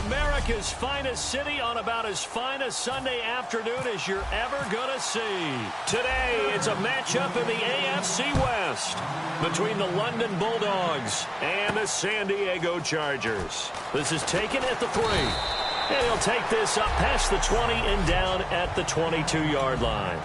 America's finest city on about as fine a Sunday afternoon as you're ever going to see. Today, it's a matchup in the AFC West between the London Bulldogs and the San Diego Chargers. This is taken at the 3. And he'll take this up past the 20 and down at the 22-yard line.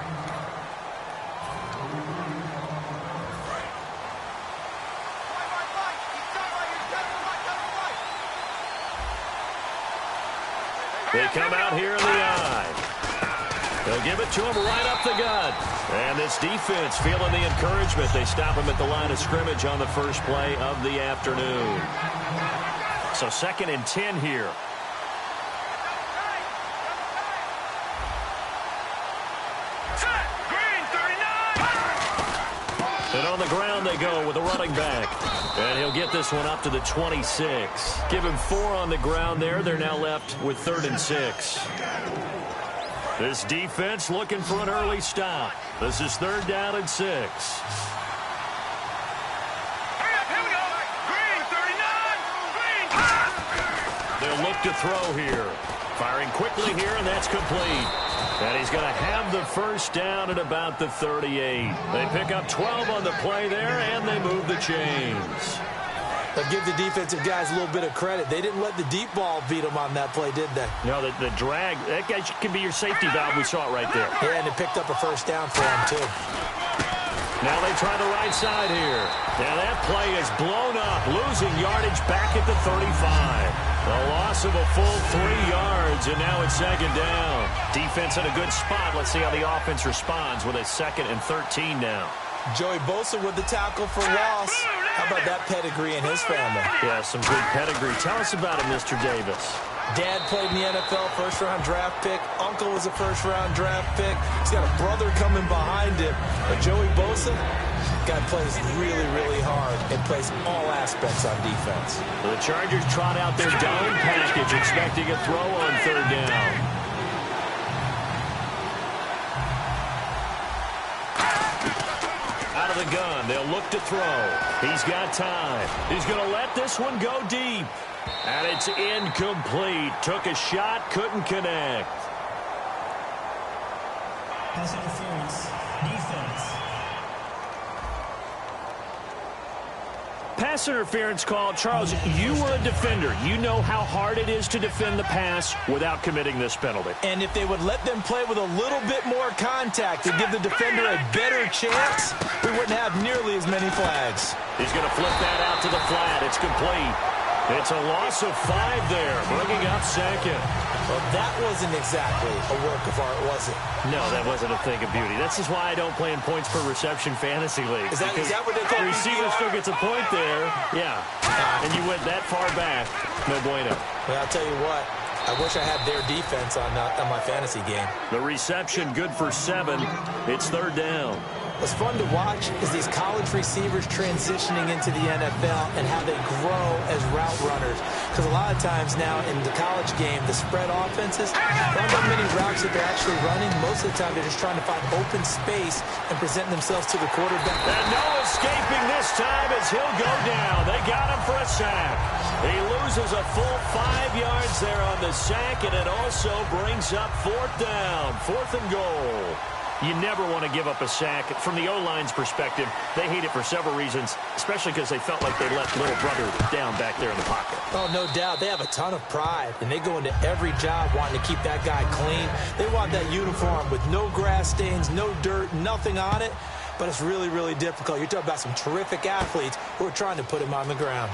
They come out here in the eye. They'll give it to him right up the gut. And this defense feeling the encouragement. They stop him at the line of scrimmage on the first play of the afternoon. So 2nd and 10 here. And on the ground they go with a running back. And he'll get this one up to the 26. Give him 4 on the ground there. They're now left with 3rd and 6. This defense looking for an early stop. This is 3rd down and 6. They'll look to throw here. Firing quickly here, and that's complete. And he's going to have the first down at about the 38. They pick up 12 on the play there, and they move the chains. They'll give the defensive guys a little bit of credit. They didn't let the deep ball beat them on that play, did they? No, the drag, that guy can be your safety valve. We saw it right there. Yeah, and they picked up a first down for him, too. Now they try the right side here. Now that play is blown up, losing yardage back at the 35. A loss of a full 3 yards, and now it's 2nd down. Defense in a good spot. Let's see how the offense responds with a 2nd and 13 now. Joey Bosa with the tackle for loss. How about that pedigree in his family? Yeah, some good pedigree. Tell us about it, Mr. Davis. Dad played in the NFL, first-round draft pick. Uncle was a first-round draft pick. He's got a brother coming behind him. But Joey Bosa, guy plays really, really hard and plays all aspects on defense. The Chargers trot out their down package, expecting a throw on 3rd down. Out of the gun, they'll look to throw. He's got time. He's going to let this one go deep. And it's incomplete. Took a shot, couldn't connect. Pass interference, defense. Pass interference call. Charles, you were a defender. You know how hard it is to defend the pass without committing this penalty. And if they would let them play with a little bit more contact to give the defender a better chance, we wouldn't have nearly as many flags. He's going to flip that out to the flat. It's complete. It's a loss of 5 there, bringing up 2nd. Well, that wasn't exactly a work of art, was it? No, that wasn't a thing of beauty. This is why I don't play in points per reception fantasy league. Is that what they call the receiver still gets a point there? Yeah. And you went that far back. No bueno. Well, I'll tell you what. I wish I had their defense on my fantasy game. The reception good for 7. It's 3rd down. What's fun to watch is these college receivers transitioning into the NFL and how they grow as route runners. Because a lot of times now in the college game, the spread offenses, there aren't that many routes that they're actually running. Most of the time, they're just trying to find open space and present themselves to the quarterback. And no escaping this time as he'll go down. They got him for a sack. He loses a full 5 yards there on the sack, and it also brings up 4th down, 4th and goal. You never want to give up a sack. From the O-line's perspective, they hate it for several reasons, especially because they felt like they let little brother down back there in the pocket. Oh, no doubt. They have a ton of pride, and they go into every job wanting to keep that guy clean. They want that uniform with no grass stains, no dirt, nothing on it. But it's really, really difficult. You're talking about some terrific athletes who are trying to put him on the ground.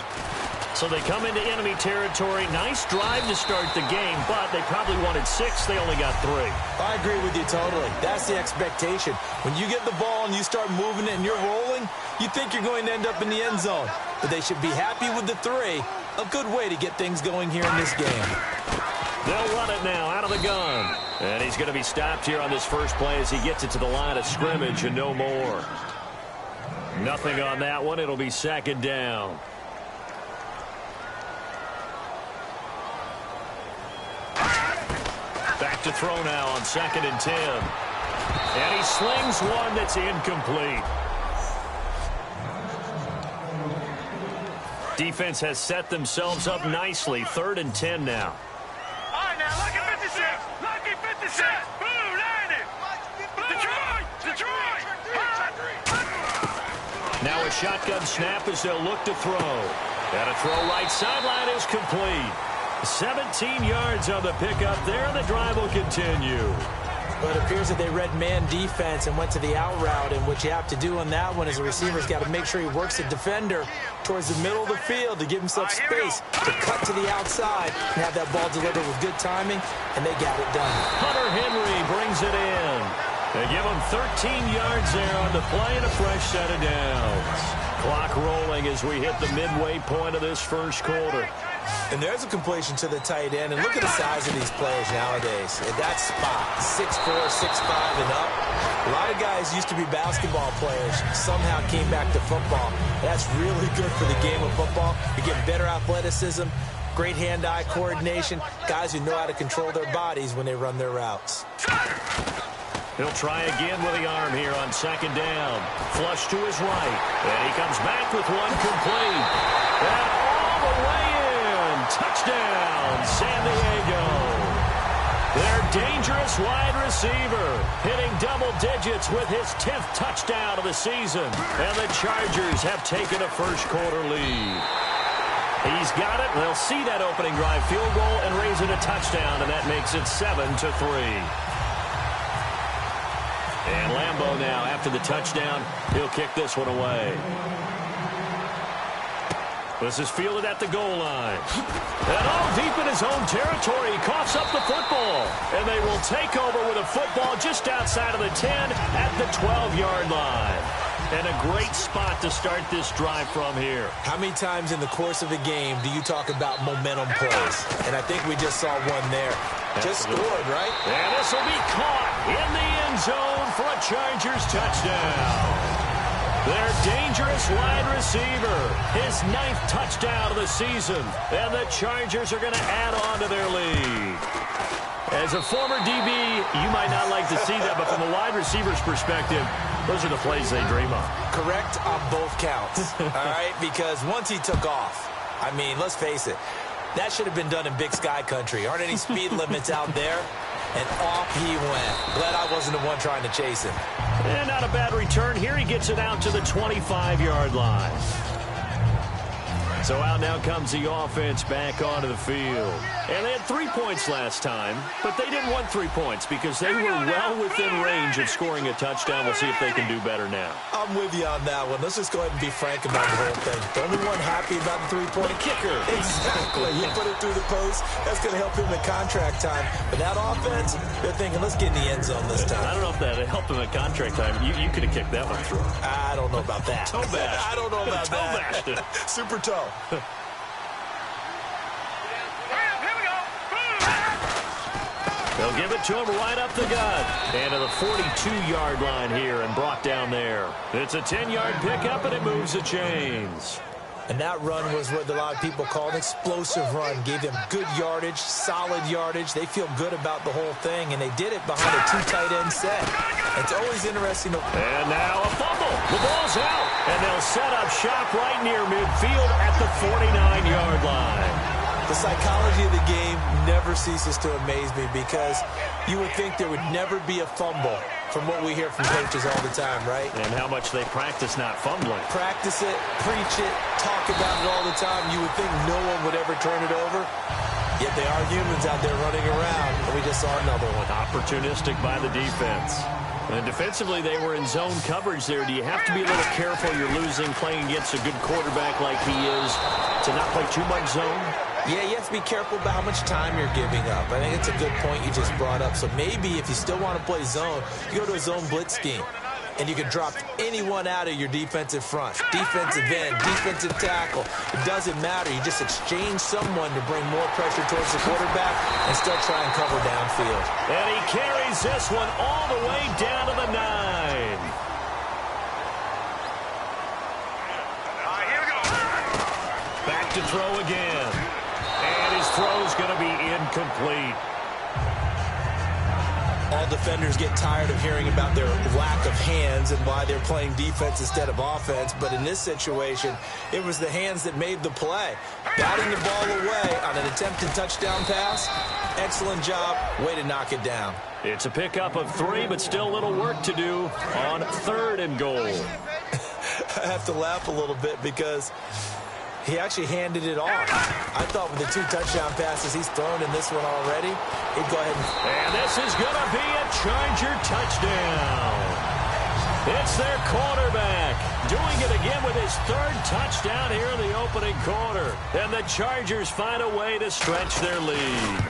So they come into enemy territory. Nice drive to start the game, but they probably wanted 6. They only got 3. I agree with you totally. That's the expectation. When you get the ball and you start moving it and you're rolling, you think you're going to end up in the end zone. But they should be happy with the 3. A good way to get things going here in this game. They'll run it now out of the gun. And he's going to be stopped here on this first play as he gets it to the line of scrimmage and no more. Nothing on that one. It'll be 2nd down. Back to throw now on 2nd and 10. And he slings one that's incomplete. Defense has set themselves up nicely. 3rd and 10 now. Now a shotgun snap as they'll look to throw. And a throw right sideline is complete. 17 yards on the pickup there, and the drive will continue. But it appears that they read man defense and went to the out route, and what you have to do on that one is the receiver's got to make sure he works the defender towards the middle of the field to give himself space to cut to the outside and have that ball delivered with good timing, and they got it done. Hunter Henry brings it in. They give him 13 yards there on the play and a fresh set of downs. Clock rolling as we hit the midway point of this first quarter. And there's a completion to the tight end. And look at the size of these players nowadays. At that spot, 6'4", 6'5", and up. A lot of guys used to be basketball players, somehow came back to football. That's really good for the game of football. You're getting better athleticism, great hand-eye coordination, guys who know how to control their bodies when they run their routes. He'll try again with the arm here on second down. Flush to his right. And he comes back with one complete. And all the way in. Touchdown, San Diego. Their dangerous wide receiver hitting double digits with his 10th touchdown of the season. And the Chargers have taken a first-quarter lead. He's got it. They'll see that opening drive field goal and raise it a touchdown, and that makes it 7-3. And Lambeau now, after the touchdown, he'll kick this one away. This is fielded at the goal line. And all deep in his own territory, he coughs up the football. And they will take over with a football just outside of the 10 at the 12-yard line. And a great spot to start this drive from here. How many times in the course of a game do you talk about momentum plays? And I think we just saw one there. Just scored, right? And this will be caught in the end zone for a Chargers touchdown. Their dangerous wide receiver, his 9th touchdown of the season. And the Chargers are going to add on to their lead. As a former DB, you might not like to see that, but from a wide receiver's perspective, those are the plays they dream of. Correct on both counts, all right? Because once he took off, I mean, let's face it, that should have been done in Big Sky country. Aren't any speed limits out there? And off he went. Glad I wasn't the one trying to chase him. And not a bad return here. He gets it out to the 25-yard line. So out now comes the offense back onto the field. And they had 3 points last time, but they didn't want 3 points because they were well within range of scoring a touchdown. We'll see if they can do better now. I'm with you on that one. Let's just go ahead and be frank about the whole thing. The only one happy about the three-point kicker. Exactly. You put it through the post. That's going to help him in contract time. But that offense, they're thinking, let's get in the end zone this time. I don't know if that helped him in contract time. You could have kicked that one through. I don't know about that. Toe bash. I don't know about that. Toe bashed. Super toe. They'll give it to him right up the gut. And to the 42-yard line here and brought down there. It's a 10-yard pickup, and it moves the chains. And that run was what a lot of people call an explosive run. Gave them good yardage, solid yardage. They feel good about the whole thing, and they did it behind a 2 tight end set. It's always interesting to... And now a fumble. The ball's out. And they'll set up shop right near midfield at the 49-yard line. The psychology of the game never ceases to amaze me because you would think there would never be a fumble from what we hear from coaches all the time, right? And how much they practice not fumbling. Practice it, preach it, talk about it all the time. You would think no one would ever turn it over. Yet they are humans out there running around, and we just saw another one. Opportunistic by the defense. And defensively, they were in zone coverage there. Do you have to be a little careful? You're losing, playing against a good quarterback like he is, to not play too much zone? Yeah, you have to be careful about how much time you're giving up. I think it's a good point you just brought up. So maybe if you still want to play zone, you go to a zone blitz scheme. And you can drop anyone out of your defensive front. Defensive end, defensive tackle. It doesn't matter. You just exchange someone to bring more pressure towards the quarterback and still try and cover downfield. And he carries this one all the way down to the 9. Back to throw again. And his throw's going to be incomplete. All defenders get tired of hearing about their lack of hands and why they're playing defense instead of offense. But in this situation, it was the hands that made the play. Batting the ball away on an attempted touchdown pass. Excellent job. Way to knock it down. It's a pickup of 3, but still a little work to do on 3rd and goal. I have to laugh a little bit because he actually handed it off. I thought with the 2 touchdown passes he's thrown in this one already, he'd go ahead and this is going to be a Charger touchdown. It's their quarterback doing it again with his 3rd touchdown here in the opening quarter. And the Chargers find a way to stretch their lead.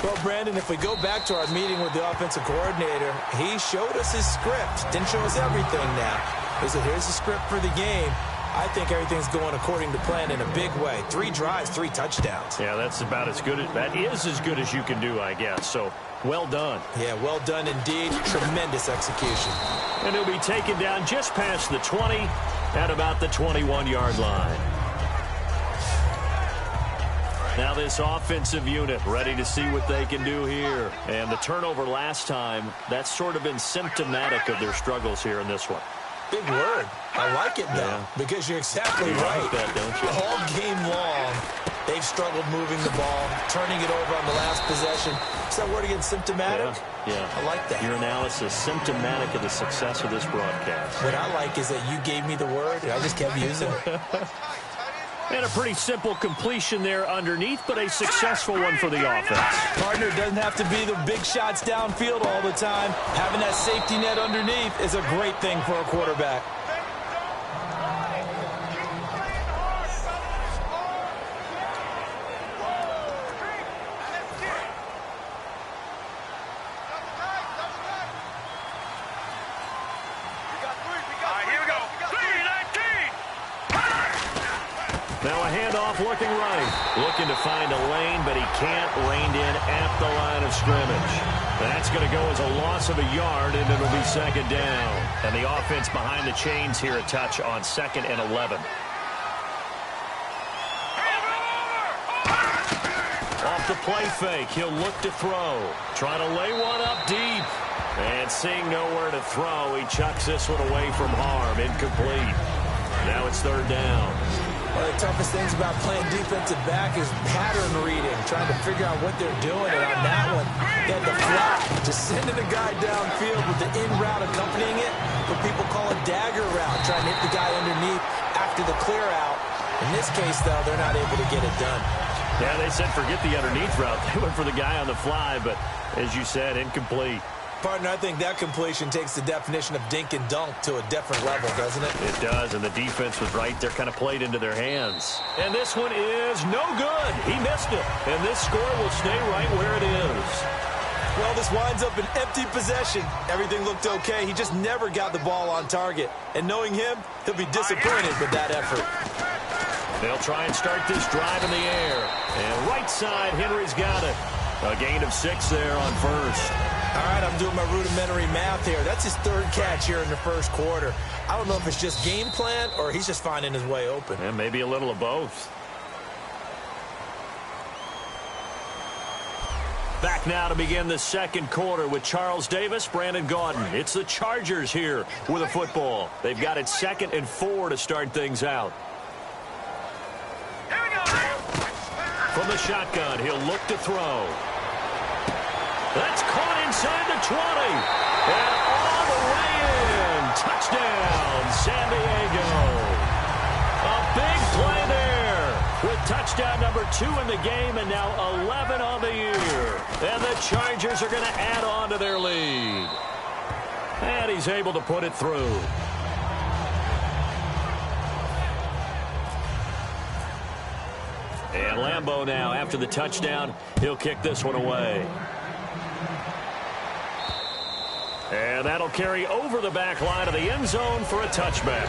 Well, Brandon, if we go back to our meeting with the offensive coordinator, he showed us his script. Didn't show us everything now. He said, here's the script for the game. I think everything's going according to plan in a big way. 3 drives, 3 touchdowns. Yeah, that's about as good as, that is as good as you can do, I guess. So, well done. Yeah, well done indeed. Tremendous execution. And he'll be taken down just past the 20 at about the 21-yard line. Now this offensive unit ready to see what they can do here. And the turnover last time, that's sort of been symptomatic of their struggles here in this one. Big word. I like it, though, because you're exactly right. Like that, don't you? All game long, they've struggled moving the ball, turning it over on the last possession. Is that word again, symptomatic? Yeah. I like that. Your analysis, symptomatic of the success of this broadcast. What I like is that you gave me the word, and I just kept using it. And a pretty simple completion there underneath, but a successful one for the offense. Partner, doesn't have to be the big shots downfield all the time. Having that safety net underneath is a great thing for a quarterback. Now a handoff looking right. Looking to find a lane, but he can't. Reined in at the line of scrimmage. That's going to go as a loss of a yard, and it'll be 2nd down. And the offense behind the chains here a touch on 2nd and 11. Off the play fake, he'll look to throw. Trying to lay one up deep. And seeing nowhere to throw, he chucks this one away from harm. Incomplete. Now it's 3rd down. One of the toughest things about playing defensive back is pattern reading, trying to figure out what they're doing. And on that one, they had the flat, just sending a guy downfield with the in route accompanying it, what people call a dagger route, trying to hit the guy underneath after the clear out. In this case, though, they're not able to get it done. Yeah, they said forget the underneath route. They went for the guy on the fly, but as you said, incomplete. Partner, I think that completion takes the definition of dink and dunk to a different level, doesn't it? It does, and the defense was right there, kind of played into their hands. And this one is no good. He missed it, and this score will stay right where it is. Well, this winds up an empty possession. Everything looked okay. He just never got the ball on target. And knowing him, he'll be disappointed with that effort. They'll try and start this drive in the air. And right side, Henry's got it. A gain of 6 there on 1st. All right, I'm doing my rudimentary math here. That's his 3rd catch here in the 1st quarter. I don't know if it's just game plan or he's just finding his way open. And maybe a little of both. Back now to begin the 2nd quarter with Charles Davis, Brandon Gaudin. It's the Chargers here with a football. They've got it 2nd and 4 to start things out. From the shotgun, he'll look to throw. That's caught inside the 20. And all the way in. Touchdown, San Diego. A big play there with touchdown number 2 in the game and now 11 on the year. And the Chargers are going to add on to their lead. And he's able to put it through. And Lambeau now, after the touchdown, he'll kick this one away. And that'll carry over the back line of the end zone for a touchback.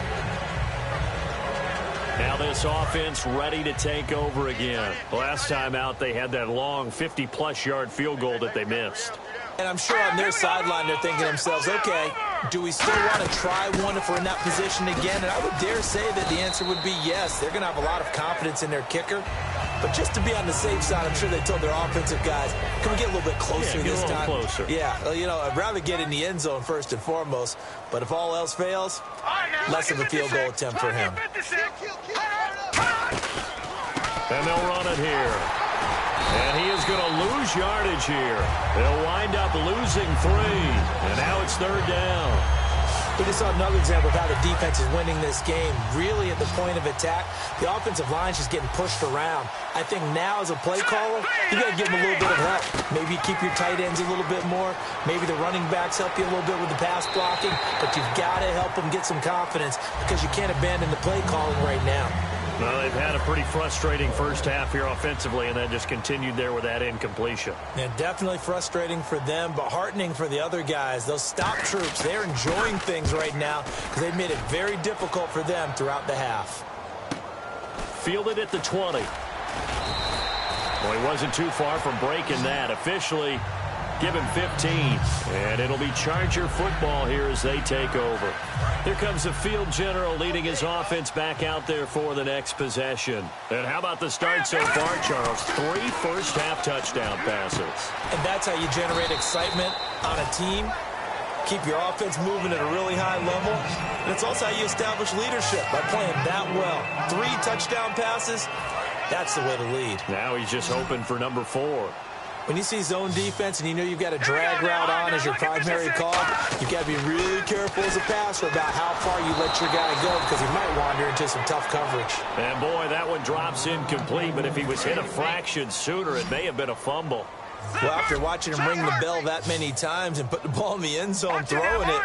Now this offense ready to take over again. Last time out, they had that long 50-plus yard field goal that they missed. And I'm sure on their sideline, they're thinking to themselves, okay, do we still want to try one if we're in that position again? And I would dare say that the answer would be yes. They're going to have a lot of confidence in their kicker. But just to be on the safe side, I'm sure they told their offensive guys, can we get a little bit closer this time? Closer. Yeah, well, you know, I'd rather get in the end zone first and foremost. But if all else fails, less of a field goal attempt for him. And they'll run it here. And he is going to lose yardage here. They'll wind up losing 3. And now it's 3rd down. We just saw another example of how the defense is winning this game. Really at the point of attack, the offensive line is just getting pushed around. I think now as a play caller, you got to give them a little bit of help. Maybe keep your tight ends a little bit more. Maybe the running backs help you a little bit with the pass blocking. But you've got to help them get some confidence because you can't abandon the play calling right now. Well, they've had a pretty frustrating first half here offensively, and then just continued there with that incompletion. Yeah, definitely frustrating for them, but heartening for the other guys. Those stop troops, they're enjoying things right now because they've made it very difficult for them throughout the half. Fielded at the 20. Well, he wasn't too far from breaking that. Officially, give him 15. And it'll be Charger football here as they take over. Here comes the field general leading his offense back out there for the next possession. And how about the start so far, Charles? 3 first-half touchdown passes. And that's how you generate excitement on a team. Keep your offense moving at a really high level. And it's also how you establish leadership by playing that well. 3 touchdown passes, that's the way to lead. Now he's just hoping for number 4. When you see zone defense and you know you've got a drag route on as your primary call, you've got to be really careful as a passer about how far you let your guy go because he might wander into some tough coverage. And, boy, that one drops incomplete, but if he was hit a fraction sooner, it may have been a fumble. Well, after watching him ring the bell that many times and put the ball in the end zone throwing it,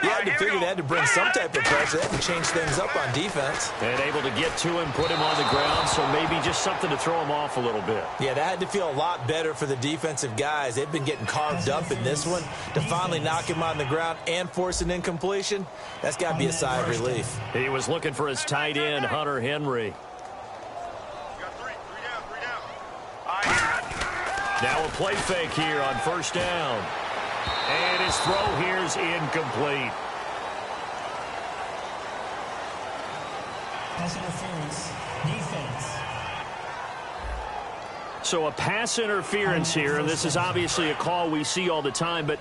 you had to figure they had to bring some type of pressure. They had to change things up on defense. And able to get to him, put him on the ground, so maybe just something to throw him off a little bit. Yeah, that had to feel a lot better for the defensive guys. They've been getting carved up in this one. To finally knock him on the ground and force an incompletion, that's got to be a sigh of relief. He was looking for his tight end, Hunter Henry. Now a play fake here on first down. And his throw here is incomplete. Pass interference. Defense. So a pass interference here, and this is obviously a call we see all the time, but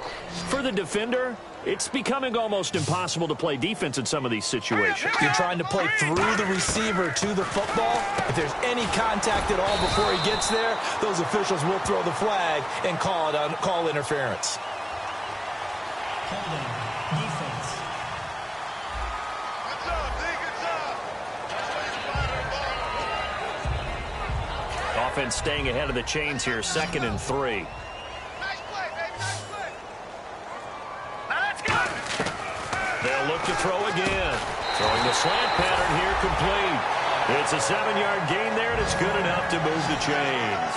for the defender, it's becoming almost impossible to play defense in some of these situations. You're trying to play through the receiver to the football. If there's any contact at all before he gets there, those officials will throw the flag and call interference. Holding. Defense. Offense staying ahead of the chains here, 2nd and 3. They'll look to throw again. Throwing the slant pattern here complete. It's a 7-yard gain there, and it's good enough to move the chains.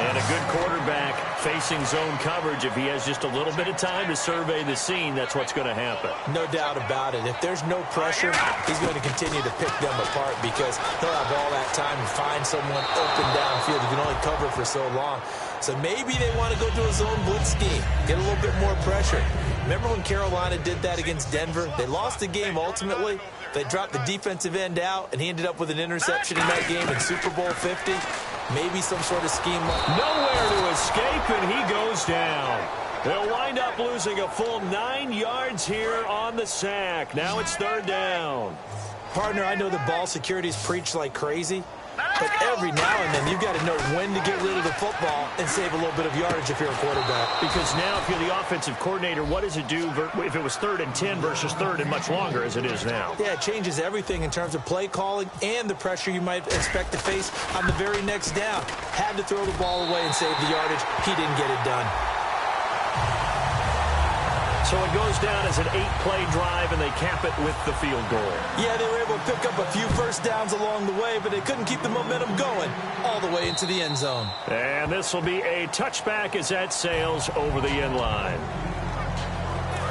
And a good quarterback facing zone coverage. If he has just a little bit of time to survey the scene, that's what's going to happen. No doubt about it. If there's no pressure, he's going to continue to pick them apart because he'll have all that time to find someone open downfield. You can only cover for so long. So maybe they want to go to a zone blitz scheme, get a little bit more pressure. Remember when Carolina did that against Denver? They lost the game ultimately. They dropped the defensive end out, and he ended up with an interception in that game in Super Bowl 50. Maybe some sort of scheme. Nowhere to escape, and he goes down. They'll wind up losing a full 9 yards here on the sack. Now it's 3rd down. Partner, I know the ball security's preached like crazy, but every now and then you've got to know when to get rid of the football and save a little bit of yardage if you're a quarterback. Because now if you're the offensive coordinator, what does it do if it was 3rd and 10 versus 3rd and much longer as it is now? Yeah, it changes everything in terms of play calling and the pressure you might expect to face on the very next down. Had to throw the ball away and save the yardage. He didn't get it done. So it goes down as an 8-play drive, and they cap it with the field goal. Yeah, they were able to pick up a few first downs along the way, but they couldn't keep the momentum going all the way into the end zone. And this will be a touchback as that sails over the end line.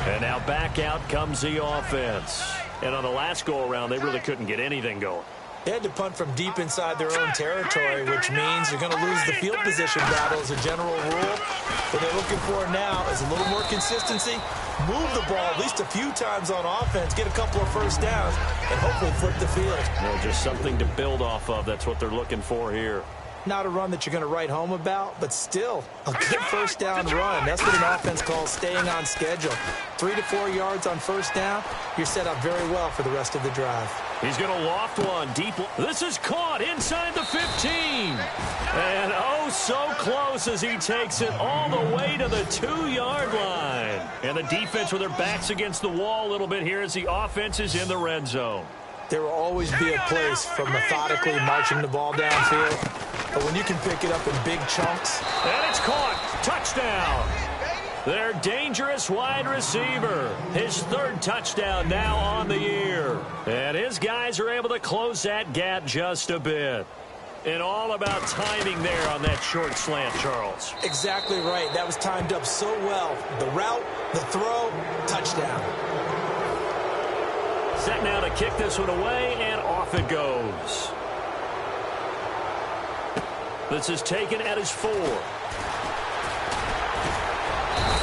And now back out comes the offense. And on the last go-around, they really couldn't get anything going. They had to punt from deep inside their own territory, which means you're going to lose the field position battle as a general rule. What they're looking for now is a little more consistency, move the ball at least a few times on offense, get a couple of first downs, and hopefully flip the field. Well, just something to build off of. That's what they're looking for here. Not a run that you're going to write home about, but still a good first down run. That's what an offense calls staying on schedule. 3 to 4 yards on first down, you're set up very well for the rest of the drive. He's going to loft one deep. This is caught inside the 15. And oh, so close as he takes it all the way to the 2-yard line. And the defense with their backs against the wall a little bit here as the offense is in the red zone. There will always be a place for methodically marching the ball downfield. But when you can pick it up in big chunks. And it's caught. Touchdown. Their dangerous wide receiver. His 3rd touchdown now on the year. And his guys are able to close that gap just a bit. And all about timing there on that short slant, Charles. Exactly right. That was timed up so well. The route, the throw, touchdown. Set now to kick this one away, and off it goes. This is taken at his 4.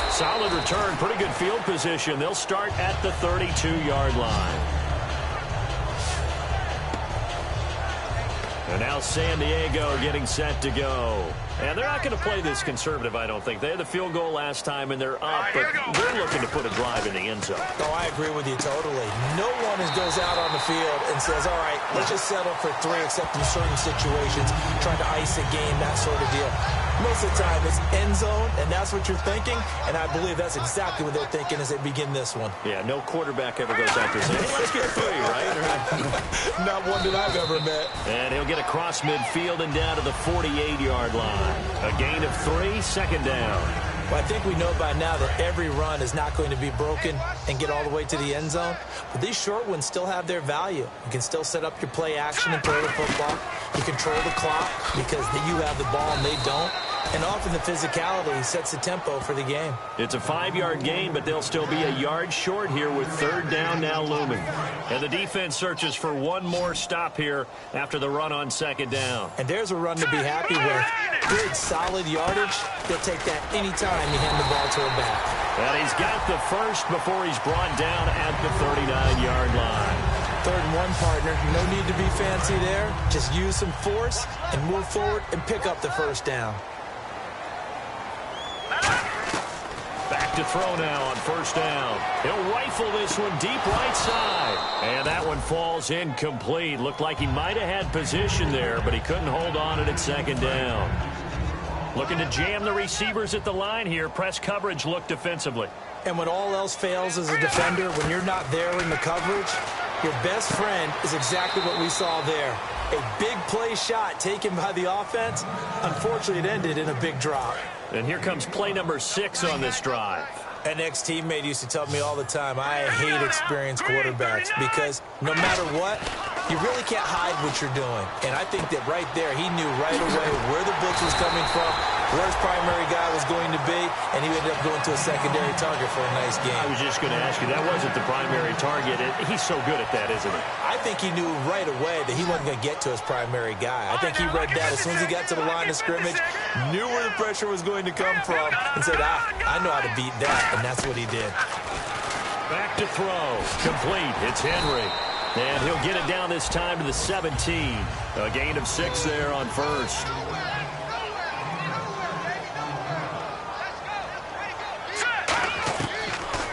Solid return, pretty good field position. They'll start at the 32-yard line. And now San Diego getting set to go. And they're not going to play this conservative, I don't think. They had the field goal last time, and they're up, but they're looking to put a drive in the end zone. Oh, I agree with you totally. No one goes out on the field and says, all right, let's just settle for 3, except in certain situations, trying to ice a game, that sort of deal. Most of the time, it's end zone, and that's what you're thinking, and I believe that's exactly what they're thinking as they begin this one. Yeah, no quarterback ever goes out there saying, hey, let's get 3, right? Not one that I've ever met. And he'll get across midfield and down to the 48-yard line. A gain of 3, second down. Well, I think we know by now that every run is not going to be broken and get all the way to the end zone. But these short ones still have their value. You can still set up your play action and throw the football. You control the clock because you have the ball and they don't. And often the physicality sets the tempo for the game. It's a 5-yard gain, but they'll still be a yard short here with 3rd down now looming. And the defense searches for one more stop here after the run on 2nd down. And there's a run to be happy with. Good, solid yardage. They'll take that anytime you hand the ball to a back. And he's got the first before he's brought down at the 39-yard line. 3rd and 1, partner. No need to be fancy there. Just use some force and move forward and pick up the 1st down. Back to throw now on 1st down. He'll rifle this one deep right side. And that one falls incomplete. Looked like he might have had position there, but he couldn't hold on it at 2nd down. Looking to jam the receivers at the line here. Press coverage look defensively. And when all else fails as a defender, when you're not there in the coverage, your best friend is exactly what we saw there. A big play shot taken by the offense. Unfortunately, it ended in a big drop. And here comes play number 6 on this drive. An ex-teammate used to tell me all the time, I hate experienced quarterbacks because no matter what, you really can't hide what you're doing. And I think that right there, he knew right away where the blitz was coming from, where his primary guy was going to be, and he ended up going to a secondary target for a nice game. I was just going to ask you, that wasn't the primary target. He's so good at that, isn't he? I think he knew right away that he wasn't going to get to his primary guy. I think he read that as soon as he got to the line of scrimmage, knew where the pressure was going to come from, and said, I know how to beat that, and that's what he did. Back to throw. Complete. It's Henry. And he'll get it down this time to the 17. A gain of 6 there on 1st.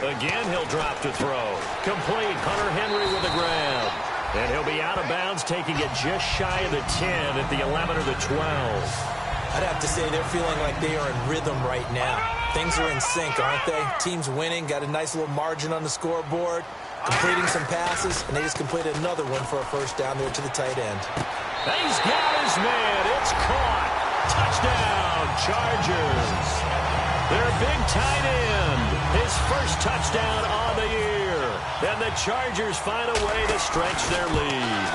Again, he'll drop to throw. Complete. Hunter Henry with a grab. And he'll be out of bounds, taking it just shy of the 10 at the 11 or the 12. I'd have to say they're feeling like they are in rhythm right now. Things are in sync, aren't they? Team's winning, got a nice little margin on the scoreboard, completing some passes, and they just completed another one for a 1st down there to the tight end. He's got his man. It's caught. Touchdown, Chargers. Their big tight end. His 1st touchdown on the year. And the Chargers find a way to stretch their lead.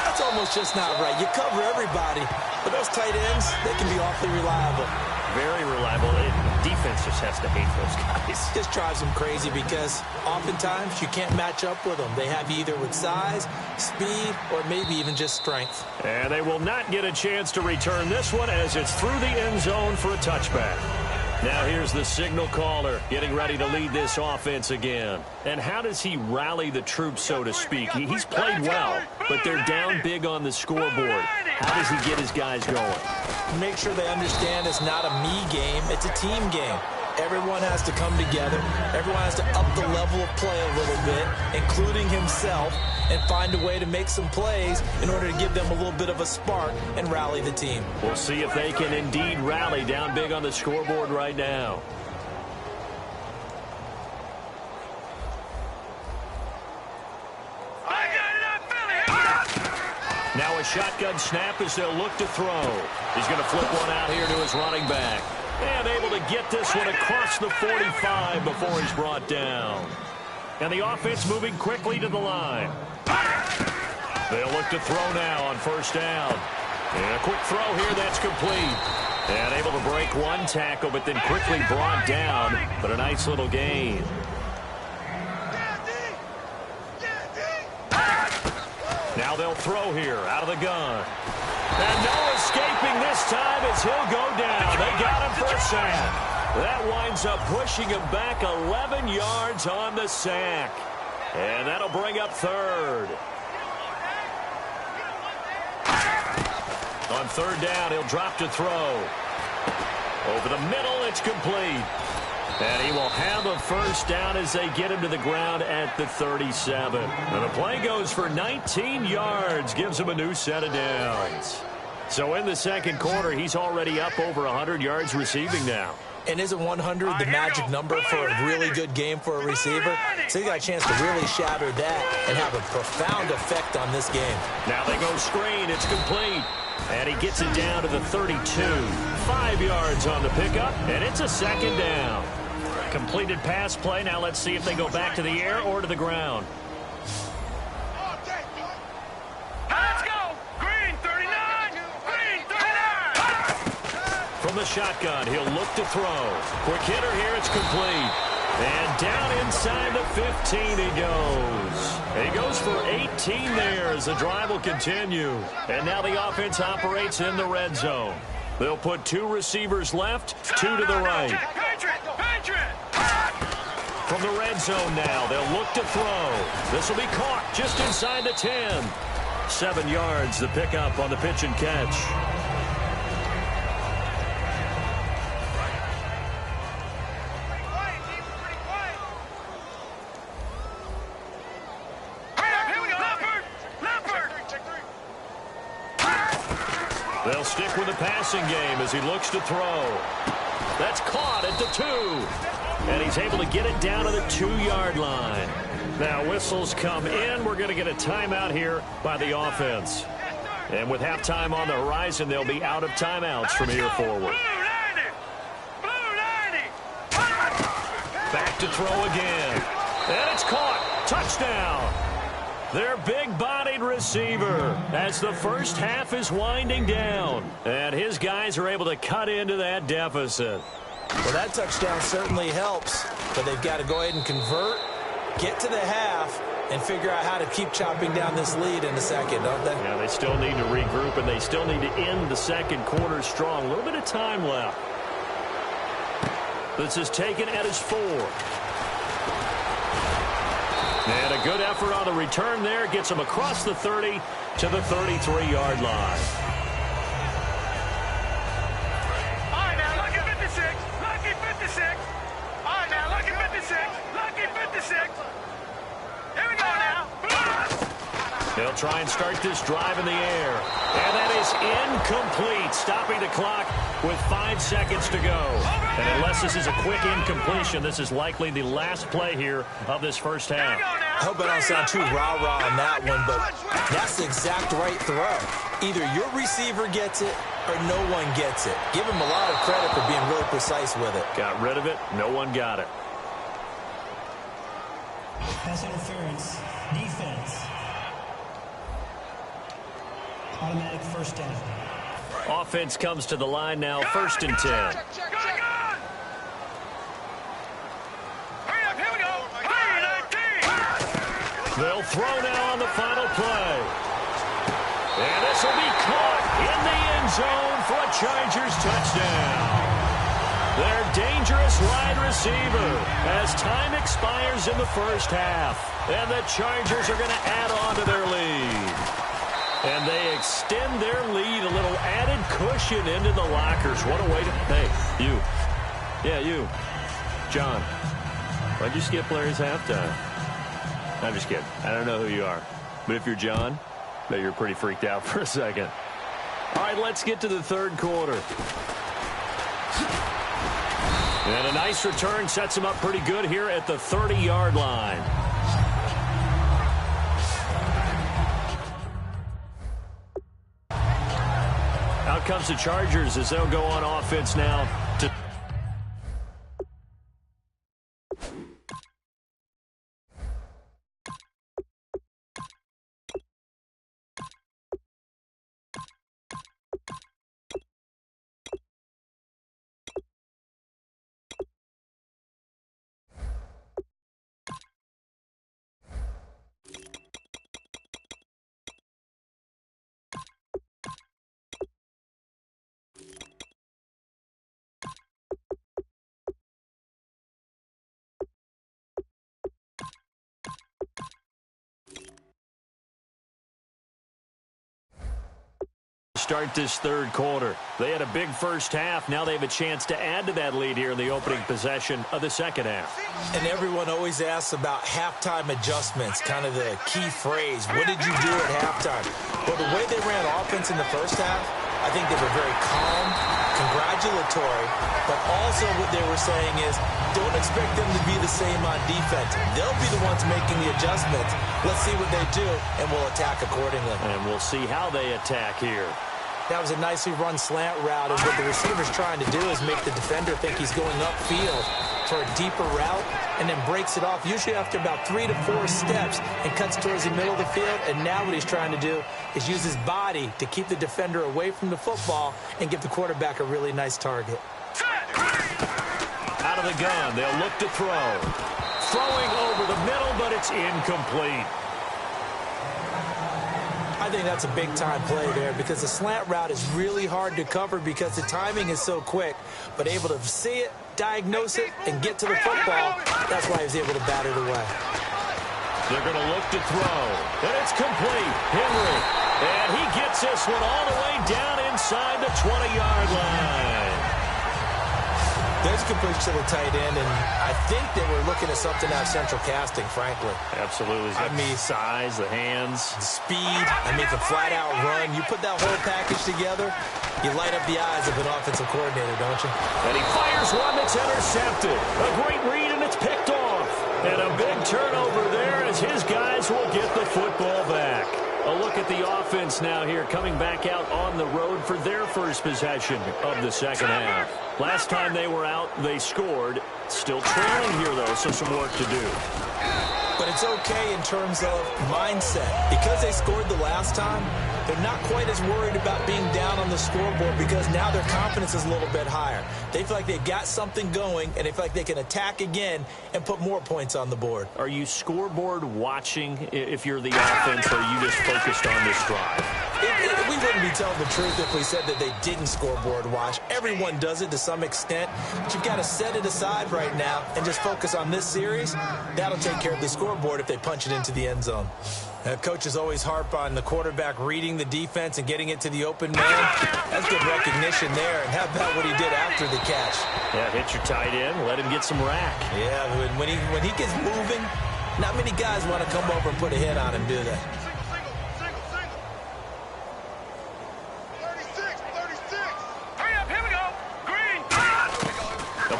That's almost just not right. You cover everybody, but those tight ends, they can be awfully reliable. Very reliable. Defense just has to hate those guys. This drives them crazy because oftentimes you can't match up with them. They have you either with size, speed, or maybe even just strength. And they will not get a chance to return this one as it's through the end zone for a touchback. Now here's the signal caller getting ready to lead this offense again. And how does he rally the troops, so to speak? He's played well, but they're down big on the scoreboard. How does he get his guys going? Make sure they understand it's not a me game, it's a team game. Everyone has to come together. Everyone has to up the level of play a little bit, including himself, and find a way to make some plays in order to give them a little bit of a spark and rally the team. We'll see if they can indeed rally down big on the scoreboard right now. Now a shotgun snap as they'll look to throw. He's going to flip one out here to his running back. And able to get this one across the 45 before he's brought down. And the offense moving quickly to the line. They'll look to throw now on first down. And a quick throw here that's complete. And able to break one tackle, but then quickly brought down. But a nice little gain. Now they'll throw here out of the gun. And no escaping this time as he'll go down. They got him for a sack. That winds up pushing him back 11 yards on the sack. And that'll bring up third. On third down, he'll drop to throw. Over the middle, it's complete. And he will have a first down as they get him to the ground at the 37. And the play goes for 19 yards, gives him a new set of downs. So in the second quarter, he's already up over 100 yards receiving now. And isn't 100 the magic number for a really good game for a receiver? So he's got a chance to really shatter that and have a profound effect on this game. Now they go screen. It's complete. And he gets it down to the 32. 5 yards on the pickup, and it's a second down. Completed pass play. Now let's see if they go back to the air or to the ground. Let's go. Green 39. Green 39. From the shotgun, he'll look to throw. Quick hitter here. It's complete. And down inside the 15 he goes. He goes for 18 there as the drive will continue. And now the offense operates in the red zone. They'll put 2 receivers left, 2 to the right. From the red zone now, they'll look to throw. This will be caught just inside the 10. 7 yards, the pickup on the pitch and catch. They'll stick with the passing game as he looks to throw. That's caught at the 2. And he's able to get it down to the 2-yard line. Now whistles come in. We're going to get a timeout here by the offense. And with halftime on the horizon, they'll be out of timeouts from here forward. Back to throw again. And it's caught. Touchdown. Their big-bodied receiver as the first half is winding down. And his guys are able to cut into that deficit. Well, that touchdown certainly helps, but they've got to go ahead and convert, get to the half, and figure out how to keep chopping down this lead in the second, don't they? Yeah, they still need to regroup, and they still need to end the second quarter strong. A little bit of time left. This is taken at his 4. And a good effort on the return there. Gets him across the 30 to the 33-yard line. All right, now, lucky 56. Lucky 56. All right, now, lucky 56. Lucky 56. Here we go now. They'll try and start this drive in the air. And that is incomplete, stopping the clock with 5 seconds to go. And unless this is a quick incompletion, this is likely the last play here of this first half. I hope I don't sound too rah-rah on that one, but that's the exact right throw. Either your receiver gets it or no one gets it. Give him a lot of credit for being really precise with it. Got rid of it. No one got it. Pass interference. Defense. Automatic first down. Offense comes to the line now, 1st and 10. They'll throw now on the final play. And this will be caught in the end zone for a Chargers touchdown. Their dangerous wide receiver as time expires in the first half. And the Chargers are going to add on to their lead. And they extend their lead, a little added cushion into the lockers. What a way to... Hey, you. Yeah, you. John, why'd you skip Larry's halftime? I'm just kidding. I don't know who you are. But if you're John, I bet you're pretty freaked out for a second. All right, let's get to the third quarter. And a nice return sets him up pretty good here at the 30-yard line. Out comes the Chargers as they'll go on offense now to start this third quarter. They had a big first half. Now they have a chance to add to that lead here in the opening possession of the second half. And everyone always asks about halftime adjustments, kind of the key phrase. What did you do at halftime? Well, the way they ran offense in the first half, I think they were very calm, congratulatory, but also what they were saying is don't expect them to be the same on defense. They'll be the ones making the adjustments. Let's see what they do, and we'll attack accordingly. And we'll see how they attack here. That was a nicely run slant route, and what the receiver's trying to do is make the defender think he's going upfield for a deeper route and then breaks it off, usually after about 3 to 4 steps, and cuts towards the middle of the field. And now what he's trying to do is use his body to keep the defender away from the football and give the quarterback a really nice target. Out of the gun, they'll look to throw. Throwing over the middle, but it's incomplete. I think that's a big-time play there because the slant route is really hard to cover because the timing is so quick. But able to see it, diagnose it, and get to the football, that's why he was able to bat it away. They're going to look to throw. And it's complete. Henry. And he gets this one all the way down inside the 20-yard line. There's a completion to the tight end, and I think they were looking at something out of central casting, frankly. Absolutely. I mean, size, the hands. the speed, I mean, the flat-out run. You put that whole package together, you light up the eyes of an offensive coordinator, don't you? And he fires one that's intercepted. A great read, and it's picked off. And a big turnover there as his guys will get the football back. A look at the offense now here, coming back out on the road for their first possession of the second half. Last time they were out, they scored. Still trailing here, though, so some work to do. But it's okay in terms of mindset. Because they scored the last time, they're not quite as worried about being down on the scoreboard because now their confidence is a little bit higher. They feel like they've got something going, and they feel like they can attack again and put more points on the board. Are you scoreboard watching if you're the offense, or are you just focused on this drive? We wouldn't be telling the truth if we said that they didn't scoreboard watch. Everyone does it to some extent, but you've got to set it aside right now and just focus on this series. That'll take care of the scoreboard if they punch it into the end zone. Coaches always harp on the quarterback reading the defense and getting it to the open man. That's good recognition there. And how about what he did after the catch? Yeah, hit your tight end, let him get some rack. Yeah, when he gets moving, not many guys want to come over and put a hit on him, do they?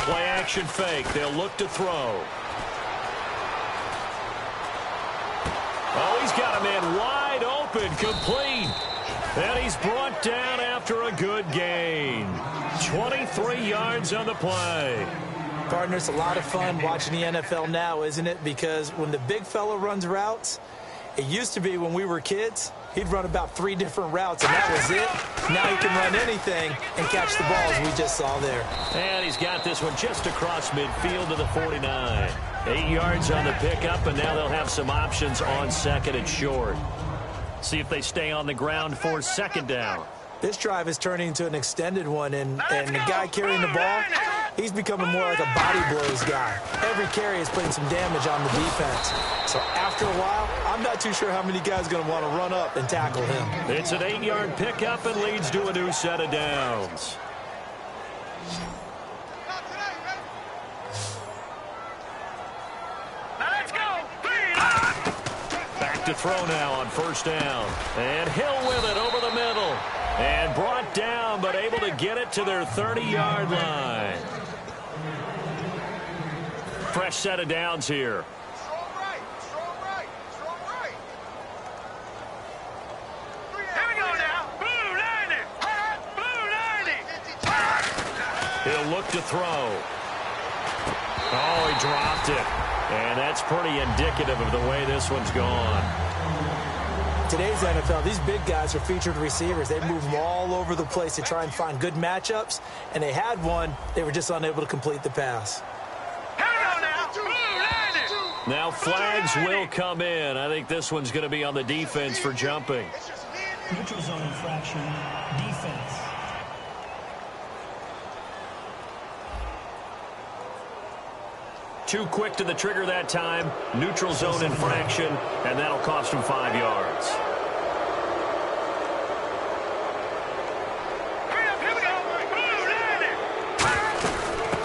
Play-action fake. They'll look to throw. Oh, he's got a man wide open, complete. And he's brought down after a good gain. 23 yards on the play. Partners, a lot of fun watching the NFL now, isn't it? Because when the big fella runs routes, it used to be when we were kids, he'd run about 3 different routes, and that was it. Now he can run anything and catch the balls we just saw there. And he's got this one just across midfield to the 49. 8 yards on the pickup, and now they'll have some options on second and short. See if they stay on the ground for second down. This drive is turning into an extended one, and the guy carrying the ball, he's becoming more like a body blows guy. Every carry is putting some damage on the defense. So after a while, I'm not too sure how many guys are going to want to run up and tackle him. It's an 8-yard pickup and leads to a new set of downs. to throw now on first down. And Hill with it over the middle. And brought down, but able to get it to their 30-yard line. Fresh set of downs here. Strong right. Strong right. Strong right. Here we go now. Blue 90. Blue 90. He'll look to throw. Oh, he dropped it. And that's pretty indicative of the way this one's gone. Today's NFL, these big guys are featured receivers. They move them all over the place to try and find good matchups, and they had one. They were just unable to complete the pass. Here we go now. Blue 90. Now flags will come in. I think this one's going to be on the defense for jumping. Neutral zone infraction. Defense. Too quick to the trigger that time. Neutral zone infraction, and that'll cost him 5 yards. Here we go. Blue 90.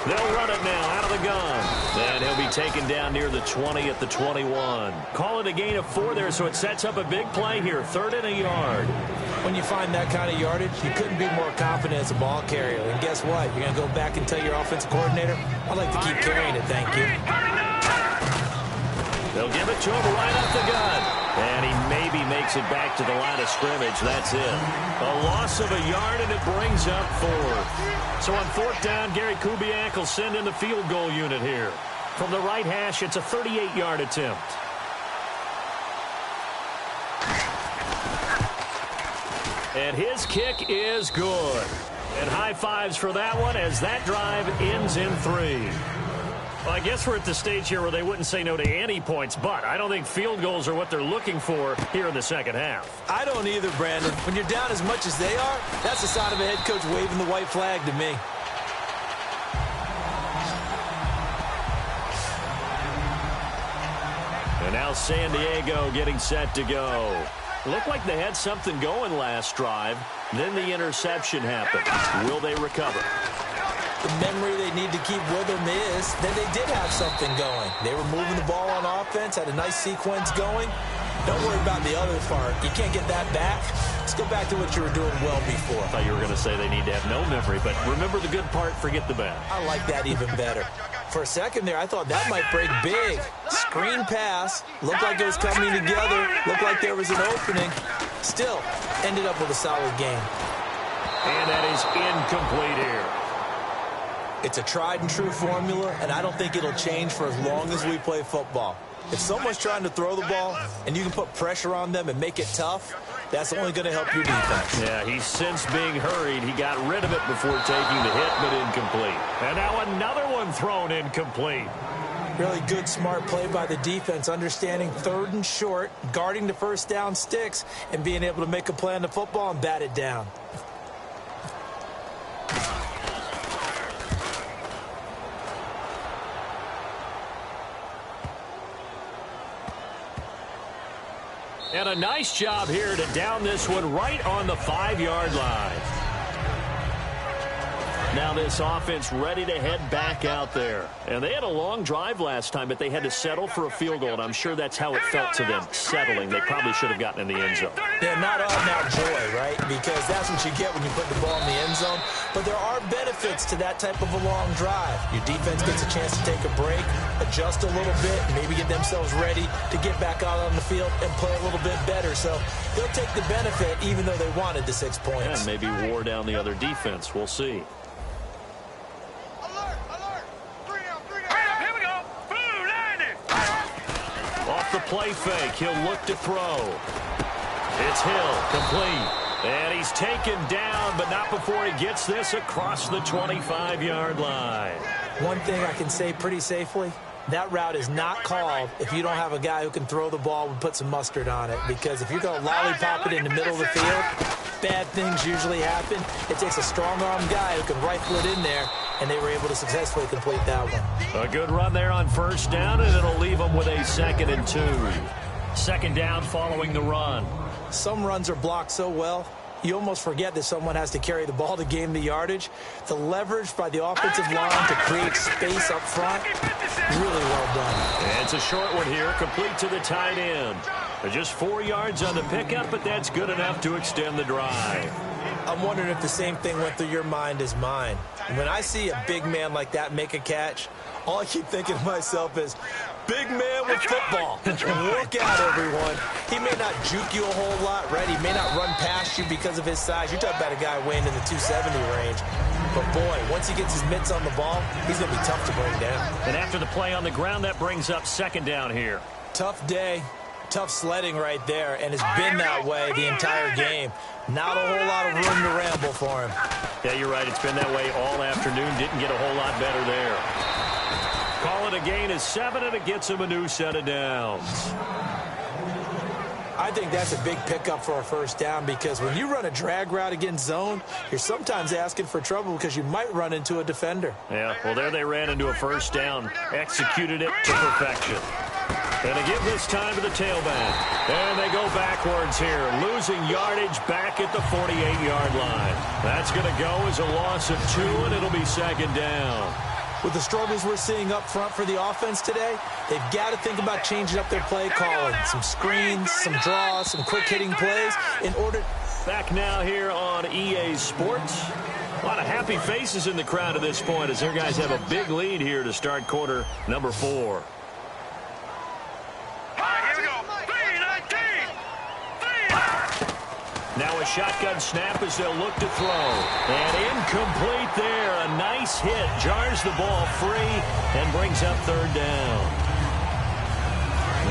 They'll run it now out of the gun. And he'll be taken down near the 20 at the 21. Call it a gain of 4 there, so it sets up a big play here. 3rd and a yard. When you find that kind of yardage, you couldn't be more confident as a ball carrier. And guess what? You're going to go back and tell your offensive coordinator, I'd like to keep carrying it, thank you. They'll give it to him right off the gun. And he maybe makes it back to the line of scrimmage. That's it. A loss of a yard, and it brings up 4th. So on 4th down, Gary Kubiak will send in the field goal unit here. From the right hash, it's a 38-yard attempt. And his kick is good. And high fives for that one as that drive ends in 3. Well, I guess we're at the stage here where they wouldn't say no to any points, but I don't think field goals are what they're looking for here in the second half. I don't either, Brandon. When you're down as much as they are, that's the sign of a head coach waving the white flag to me. And now San Diego getting set to go. Looked like they had something going last drive. Then the interception happened. Will they recover? The memory they need to keep with them is that they did have something going. They were moving the ball on offense, had a nice sequence going. Don't worry about the other part. You can't get that back. Let's go back to what you were doing well before. I thought you were going to say they need to have no memory, but remember the good part, forget the bad. I like that even better. For a second there, I thought that might break big. Screen pass. Looked like it was coming together. Looked like there was an opening. Still, ended up with a solid game. And that is incomplete here. It's a tried and true formula, and I don't think it'll change for as long as we play football. If someone's trying to throw the ball and you can put pressure on them and make it tough, that's only going to help your defense. Yeah, he's since being hurried. He got rid of it before taking the hit, but incomplete. And now another one thrown incomplete. Really good, smart play by the defense, understanding 3rd and short, guarding the first down sticks, and being able to make a play on the football and bat it down. And a nice job here to down this one right on the 5-yard line. Now this offense ready to head back out there. And they had a long drive last time, but they had to settle for a field goal, and I'm sure that's how it felt to them, settling. They probably should have gotten in the end zone. Yeah, not all now joy, right? Because that's what you get when you put the ball in the end zone. But there are benefits to that type of a long drive. Your defense gets a chance to take a break, adjust a little bit, maybe get themselves ready to get back out on the field and play a little bit better. So they'll take the benefit even though they wanted the 6 points. And maybe wore down the other defense. We'll see. Off the play fake, he'll look to throw. It's Hill, complete. And he's taken down, but not before he gets this across the 25-yard line. One thing I can say pretty safely, that route is not called if you don't have a guy who can throw the ball and put some mustard on it. Because if you're going to lollipop it in the middle of the field, bad things usually happen. It takes a strong-arm guy who can rifle it in there, and they were able to successfully complete that one. A good run there on first down, and it'll leave them with a 2nd and 2. 2nd down following the run. Some runs are blocked so well, you almost forget that someone has to carry the ball to gain the yardage. The leverage by the offensive line to create space up front, really well done. And it's a short one here, complete to the tight end. Just 4 yards on the pickup, but that's good enough to extend the drive. I'm wondering if the same thing went through your mind as mine. When I see a big man like that make a catch, all I keep thinking to myself is, big man with football. Look out, everyone. He may not juke you a whole lot, right? He may not run past you because of his size. You're talking about a guy weighing in the 270 range. But, boy, once he gets his mitts on the ball, he's going to be tough to bring down. And after the play on the ground, that brings up second down here. Tough day. Tough sledding right there, and it's been that way the entire game. Not a whole lot of room to ramble for him. Yeah, you're right. It's been that way all afternoon. Didn't get a whole lot better there. Call it a gain of 7, and it gets him a new set of downs. I think that's a big pickup for a first down because when you run a drag route against zone, you're sometimes asking for trouble because you might run into a defender. Yeah, well, there they ran into a first down. Executed it to perfection. And they give this time to the tailback. And they go backwards here, losing yardage back at the 48-yard line. That's going to go as a loss of 2, and it'll be second down. With the struggles we're seeing up front for the offense today, they've got to think about changing up their play calling. Some screens, some draws, some quick-hitting plays in order. Back now here on EA Sports. A lot of happy faces in the crowd at this point as their guys have a big lead here to start quarter number 4. Now a shotgun snap as they'll look to throw. And incomplete there. A nice hit. Jars the ball free and brings up third down.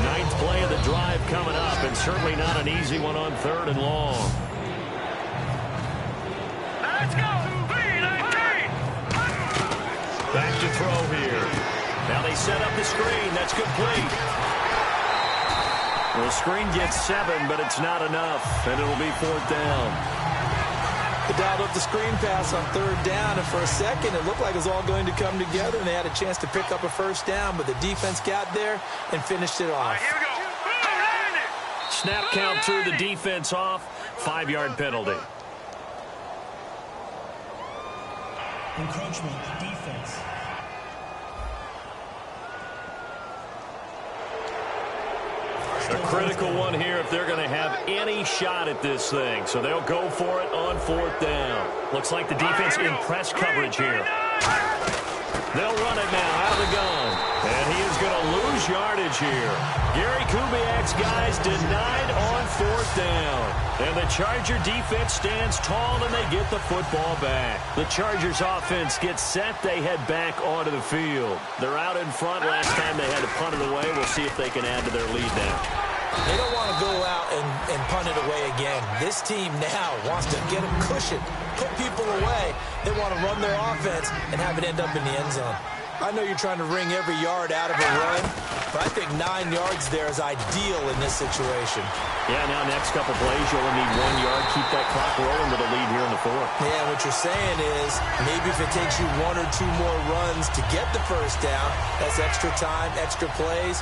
9th play of the drive coming up, and certainly not an easy one on 3rd and long. Let's go. Back to throw here. Now they set up the screen. That's complete. Well, the screen gets 7, but it's not enough, and it'll be 4th down. They dialed up the screen pass on 3rd down, and for a second it looked like it was all going to come together, and they had a chance to pick up a first down, but the defense got there and finished it off. Here we go. Snap count through the defense off. 5-yard penalty. Encroachment, defense. A critical one here if they're going to have any shot at this thing. So they'll go for it on 4th down. Looks like the defense in press coverage here. They'll run it now out of the gun. And he is going to lose yardage here. Gary Kubiak's guys denied on 4th down. And the Charger defense stands tall and they get the football back. The Chargers offense gets set. They head back onto the field. They're out in front. Last time they had to punt it away. We'll see if they can add to their lead now. They don't want to go out and punt it away again. This team now wants to get a cushion, put people away. They want to run their offense and have it end up in the end zone. I know you're trying to wring every yard out of a run, but I think 9 yards there is ideal in this situation. Yeah, now next couple plays, you only need 1 yard. Keep that clock rolling with a lead here in the 4th. Yeah, what you're saying is maybe if it takes you 1 or 2 more runs to get the first down, that's extra time, extra plays.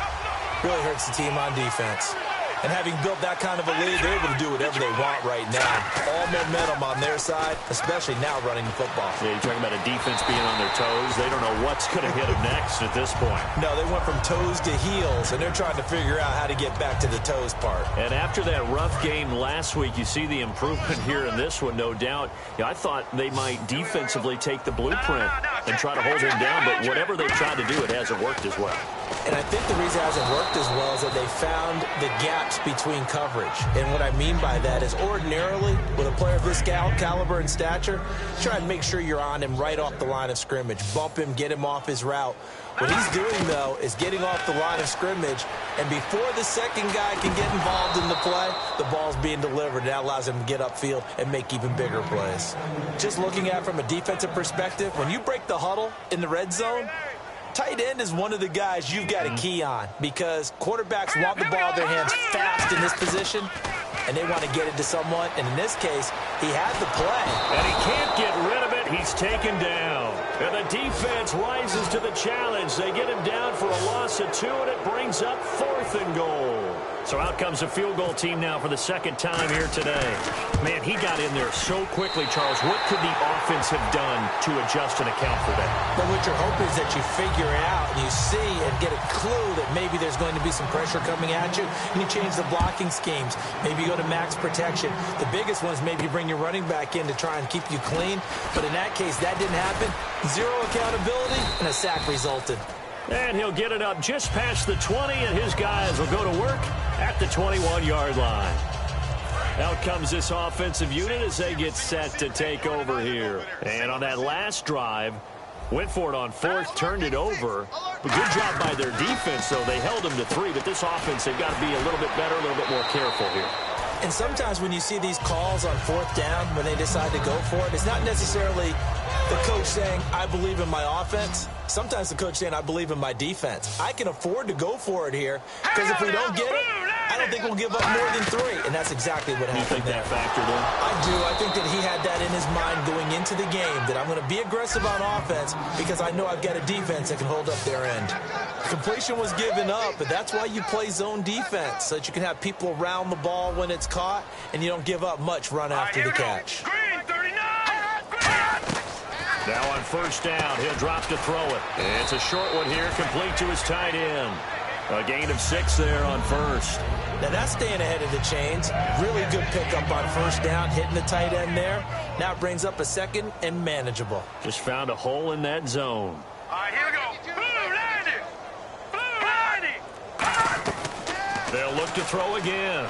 Really hurts the team on defense. And having built that kind of a lead, they're able to do whatever they want right now. All momentum on their side, especially now running the football. Yeah, you're talking about a defense being on their toes. They don't know what's going to hit them next at this point. No, they went from toes to heels, and they're trying to figure out how to get back to the toes part. And after that rough game last week, you see the improvement here in this one, no doubt. Yeah, I thought they might defensively take the blueprint and try to hold him down, but whatever they've tried to do, it hasn't worked as well. And I think the reason it hasn't worked as well is that they found the gaps between coverage. And what I mean by that is ordinarily, with a player of this caliber and stature, try and make sure you're on him right off the line of scrimmage. Bump him, get him off his route. What he's doing, though, is getting off the line of scrimmage, and before the second guy can get involved in the play, the ball's being delivered. That allows him to get upfield and make even bigger plays. Just looking at it from a defensive perspective, when you break the huddle in the red zone, tight end is one of the guys you've got to key on because quarterbacks want the ball in their hands fast in this position, and they want to get it to someone. And in this case, he had the play. And he can't get rid of it. He's taken down. And the defense rises to the challenge. They get him down for a loss of 2, and it brings up 4th and goal. So out comes a field goal team now for the second time here today. Man, he got in there so quickly, Charles. What could the offense have done to adjust and account for that? But what you're hoping is that you figure it out and you see and get a clue that maybe there's going to be some pressure coming at you, and you change the blocking schemes. Maybe you go to max protection. The biggest one is maybe you bring your running back in to try and keep you clean. But in that case, that didn't happen. Zero accountability, and a sack resulted. And he'll get it up just past the 20, and his guys will go to work at the 21-yard line. Out comes this offensive unit as they get set to take over here. And on that last drive, went for it on fourth, turned it over. But good job by their defense, though. They held them to 3, but this offense, they've got to be a little bit better, a little bit more careful here. And sometimes when you see these calls on fourth down, when they decide to go for it, it's not necessarily the coach saying, I believe in my offense. Sometimes the coach saying, I believe in my defense. I can afford to go for it here because if we don't get it, I don't think we'll give up more than 3. And that's exactly what happened. You think there. that factored in? I do. I think that he had that in his mind going into the game, that I'm going to be aggressive on offense because I know I've got a defense that can hold up their end. Completion was given up, but that's why you play zone defense, so that you can have people around the ball when it's caught and you don't give up much run after the catch. Green, 39. Now on first down, he'll drop to throw it. It's a short one here, complete to his tight end. A gain of 6 there on first. Now that's staying ahead of the chains. Really good pickup on first down, hitting the tight end there. Now it brings up a second and manageable. Just found a hole in that zone. All right, here we go. Blue 90. Blue 90. They'll look to throw again.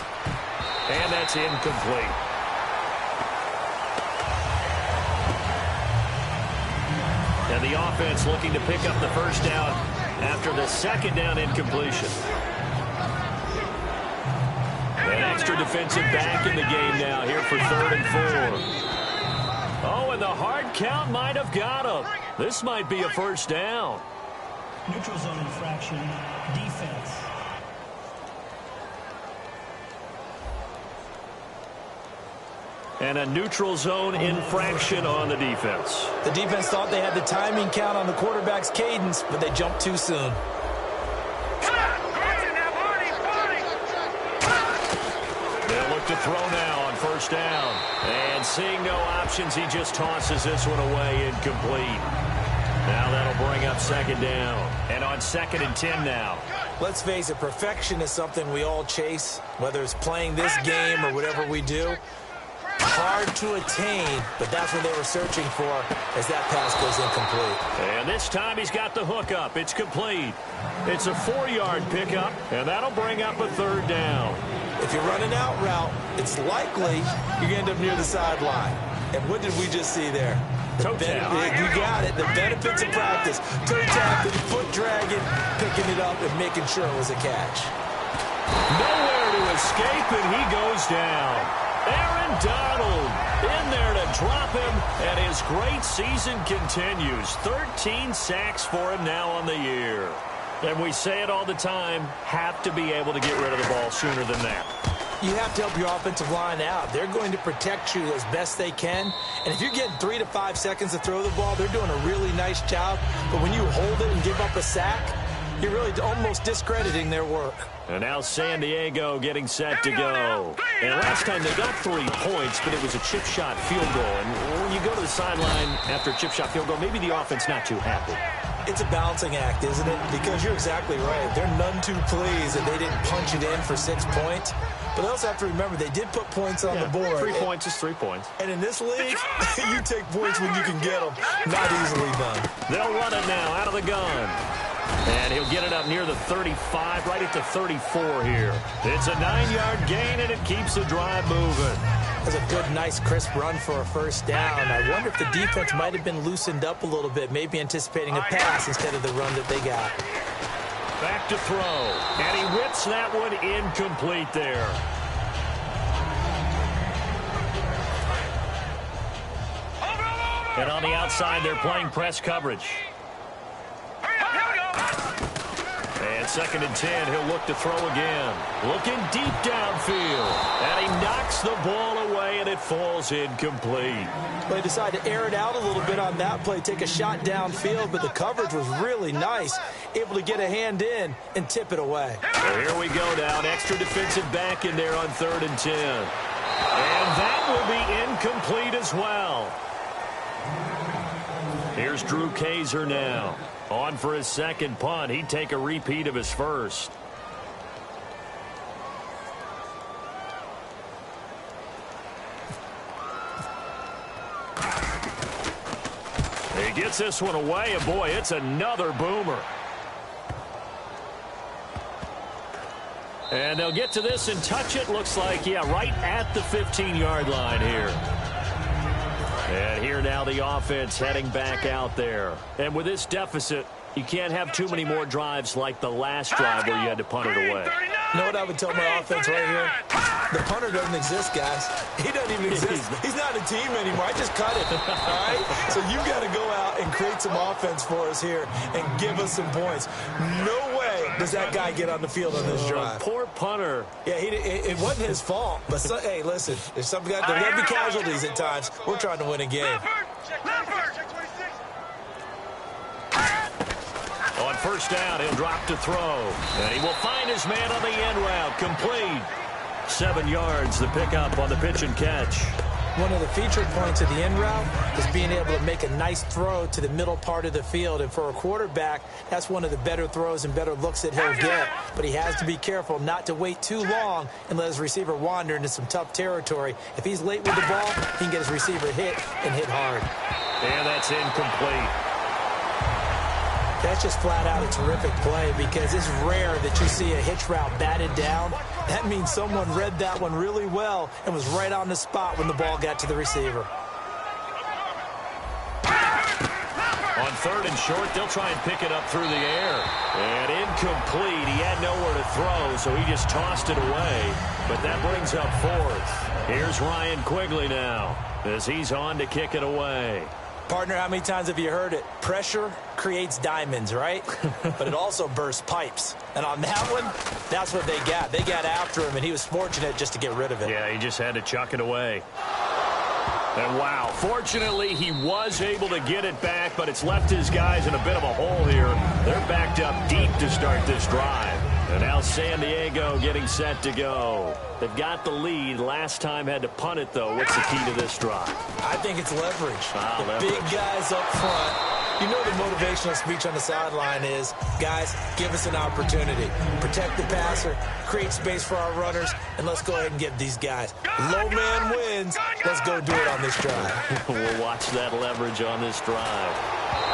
And that's incomplete. And the offense looking to pick up the first down after the second down incompletion. An extra defensive back in the game now here for 3rd and 4. Oh, and the hard count might have got him. This might be a first down. Neutral zone infraction, defense. And a neutral zone infraction on the defense. The defense thought they had the timing count on the quarterback's cadence, but they jumped too soon. They'll look to throw now on first down. And seeing no options, he just tosses this one away, incomplete. Now that'll bring up second down. And on 2nd and 10 now. Let's face it, perfection is something we all chase, whether it's playing this game or whatever we do. Hard to attain, but that's what they were searching for as that pass goes incomplete. And this time he's got the hook up. It's complete. It's a 4-yard pickup, and that'll bring up a 3rd down. If you're running out route, it's likely you're going to end up near the sideline. And what did we just see there? Toe tap. You got it. The benefits of practice. Toe tapping, foot dragging, picking it up, and making sure it was a catch. Nowhere to escape, and he goes down. Aaron Donald in there to drop him, and his great season continues. 13 sacks for him now on the year. And we say it all the time, have to be able to get rid of the ball sooner than that. You have to help your offensive line out. They're going to protect you as best they can. And if you're getting 3 to 5 seconds to throw the ball, they're doing a really nice job. But when you hold it and give up a sack, you're really almost discrediting their work. And now San Diego getting set to go. And last time they got 3 points, but it was a chip shot field goal. And when you go to the sideline after a chip shot field goal, maybe the offense not too happy. It's a balancing act, isn't it? Because you're exactly right. They're none too pleased that they didn't punch it in for 6 points. But they also have to remember they did put points on the board. 3 points is 3 points. And in this league, you take points when you can get them. Not easily done. They'll run it now out of the gun. And he'll get it up near the 35, right at the 34 here. It's a 9-yard gain, and it keeps the drive moving. That's a good, nice, crisp run for a first down. I wonder if the defense might have been loosened up a little bit, maybe anticipating a pass instead of the run that they got. Back to throw. And he whips that one incomplete there. And on the outside, they're playing press coverage. And 2nd and 10, he'll look to throw again. Looking deep downfield. And he knocks the ball away, and and it falls incomplete. Well, they decided to air it out a little bit on that play, take a shot downfield, but the coverage was really nice, able to get a hand in and tip it away. So here we go now, an extra defensive back in there on 3rd and 10. And that will be incomplete as well. Here's Drew Kaiser now. On for his second punt. He'd take a repeat of his first. He gets this one away, and boy, it's another boomer. And they'll get to this and touch it. Looks like, yeah, right at the 15-yard line here. And here now the offense heading back out there. And with this deficit, you can't have too many more drives like the last drive where you had to punt it away. You know what I would tell my offense right here? The punter doesn't exist, guys. He doesn't even exist. He's not a team anymore. I just cut it. All right? So you've got to go out and create some offense for us here and give us some points. No way does that guy get on the field on this drive. Poor punter. Yeah, it wasn't his fault. But, hey, listen, there's there got to be casualties at times. We're trying to win a game. On first down, he'll drop to throw. And he will find his man on the end route. Complete. 7 yards, the pickup on the pitch and catch. One of the feature points of the end route is being able to make a nice throw to the middle part of the field. And for a quarterback, that's one of the better throws and better looks that he'll get. But he has to be careful not to wait too long and let his receiver wander into some tough territory. If he's late with the ball, he can get his receiver hit and hit hard. And that's incomplete. That's just flat out a terrific play because it's rare that you see a hitch route batted down. That means someone read that one really well and was right on the spot when the ball got to the receiver. On 3rd and short, they'll try and pick it up through the air. And incomplete. He had nowhere to throw, so he just tossed it away. But that brings up 4th. Here's Ryan Quigley now as he's on to kick it away. Partner, how many times have you heard it? Pressure creates diamonds, right? But it also bursts pipes. And on that one, that's what they got. They got after him, and he was fortunate just to get rid of it. Yeah, he just had to chuck it away. And wow, fortunately, he was able to get it back, but it's left his guys in a bit of a hole here. They're backed up deep to start this drive. And now San Diego getting set to go. They've got the lead. Last time had to punt it, though. What's the key to this drive? I think it's leverage. Leverage. Big guys up front. You know the motivational speech on the sideline is, guys, give us an opportunity. Protect the passer, create space for our runners, and let's go ahead and give these guys. Low man wins. Let's go do it on this drive. We'll watch that leverage on this drive.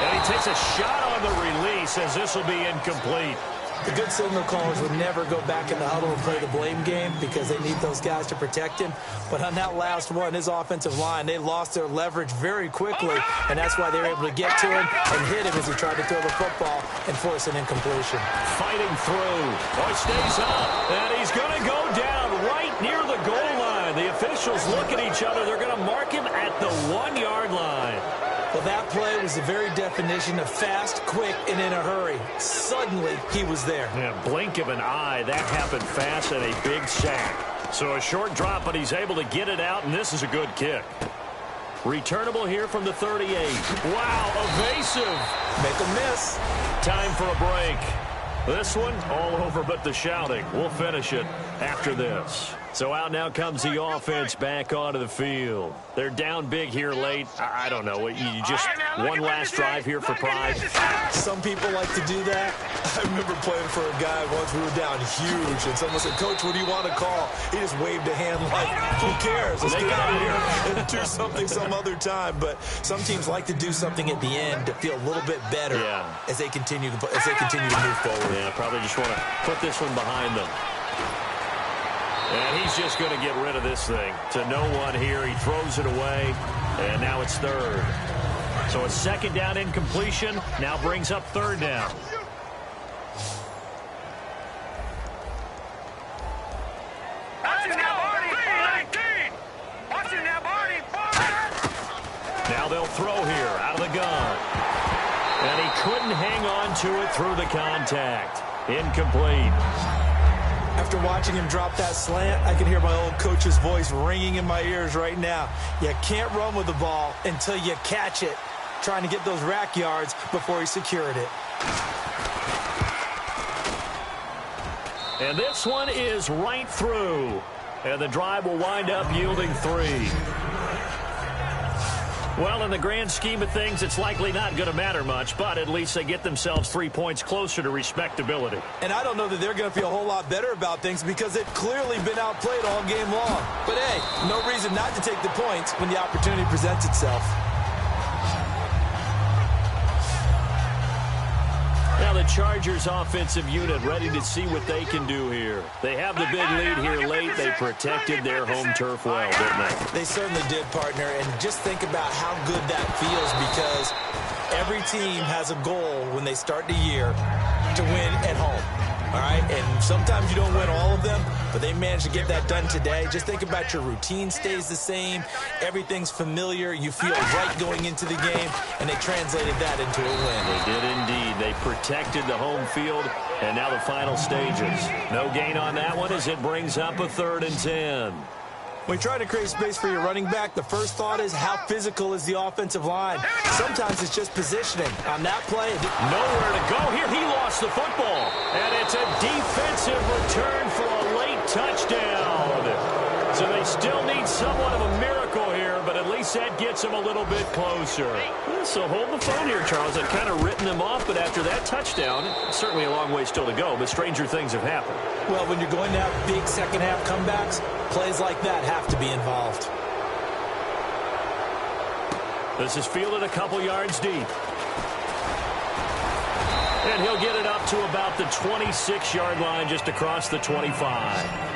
And he takes a shot on the release as this will be incomplete. The good signal callers would never go back in the huddle and play the blame game because they need those guys to protect him. But on that last one, his offensive line, they lost their leverage very quickly, and that's why they were able to get to him and hit him as he tried to throw the football and force an incompletion. Fighting through. Oh, he stays up, and he's going to go down right near the goal line. The officials look at each other. They're going to mark him at the 1-yard line. Well, that play was the very definition of fast, quick, and in a hurry. Suddenly, he was there. Yeah, blink of an eye. That happened fast and a big sack. So a short drop, but he's able to get it out, and this is a good kick. Returnable here from the 38. Wow, evasive. Make a miss. Time for a break. This one, all over but the shouting. We'll finish it after this. So out now comes the offense back onto the field. They're down big here late. I don't know. You just one last drive here for pride. Some people like to do that. I remember playing for a guy once. We were down huge, and someone said, "Coach, what do you want to call?" He just waved a hand like, "Who cares? Let's get out of here and do something some other time." But some teams like to do something at the end to feel a little bit better as they continue to move forward. Yeah, probably just want to put this one behind them. And he's just going to get rid of this thing. To no one here. He throws it away. And now it's 3rd. So a 2nd down incompletion now brings up 3rd down. Now they'll throw here out of the gun. And he couldn't hang on to it through the contact. Incomplete. After watching him drop that slant, I can hear my old coach's voice ringing in my ears right now. You can't run with the ball until you catch it, trying to get those rack yards before he secured it. And this one is right through. And the drive will wind up yielding 3. Well, in the grand scheme of things, it's likely not going to matter much, but at least they get themselves 3 points closer to respectability. And I don't know that they're going to feel a whole lot better about things because they've clearly been outplayed all game long. But, hey, no reason not to take the points when the opportunity presents itself. Now the Chargers offensive unit ready to see what they can do here. They have the big lead here late. They protected their home turf well, didn't they? They certainly did, partner. And just think about how good that feels because every team has a goal when they start the year to win at home. All right, and sometimes you don't win all of them, but they managed to get that done today. Just think about your routine stays the same. Everything's familiar. You feel right going into the game, and they translated that into a win. They did indeed. They protected the home field, and now the final stages. No gain on that one as it brings up a 3rd and 10. When you try to create space for your running back, the first thought is how physical is the offensive line. Sometimes it's just positioning. On that play, nowhere to go here. He lost the football. And it's a defensive return for a late touchdown. So they still need somewhat of a miracle here, but at least that gets them a little bit closer. So hold the phone here, Charles. I've kind of written them off, but after that touchdown, certainly a long way still to go, but stranger things have happened. Well, when you're going to have big second-half comebacks, plays like that have to be involved. This is fielded a couple yards deep. And he'll get it up to about the 26-yard line, just across the 25.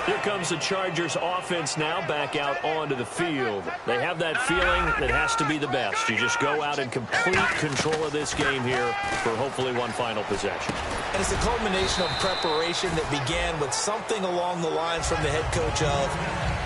Here comes the Chargers offense now back out onto the field. They have that feeling that has to be the best. You just go out and complete control of this game here for hopefully one final possession. And it's a culmination of preparation that began with something along the lines from the head coach of,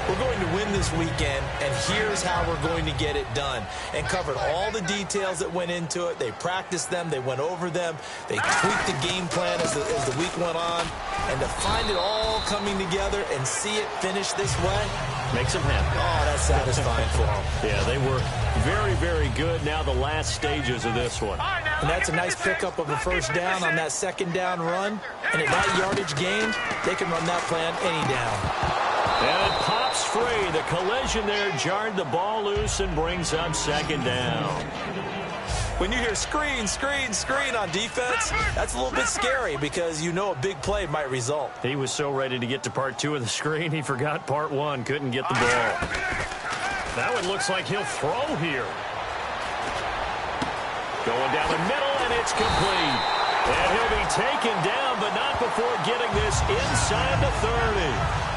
we're going to win this weekend, and here's how we're going to get it done. And covered all the details that went into it. They practiced them. They went over them. They tweaked the game plan as the week went on. And to find it all coming together and see it finish this way makes them happy. Oh, that's satisfying for them. Yeah, they were very, very good. Now the last stages of this one. And that's a nice pickup of a first down on that second down run. And at that yardage gain, they can run that plan any down. And it pops free. The collision there jarred the ball loose and brings up second down. When you hear screen, screen, screen on defense, that's a little bit scary because you know a big play might result. He was so ready to get to part 2 of the screen, he forgot part 1. Couldn't get the ball. That one looks like he'll throw here. Going down the middle, and it's complete. And he'll be taken down, but not before getting this inside the 30.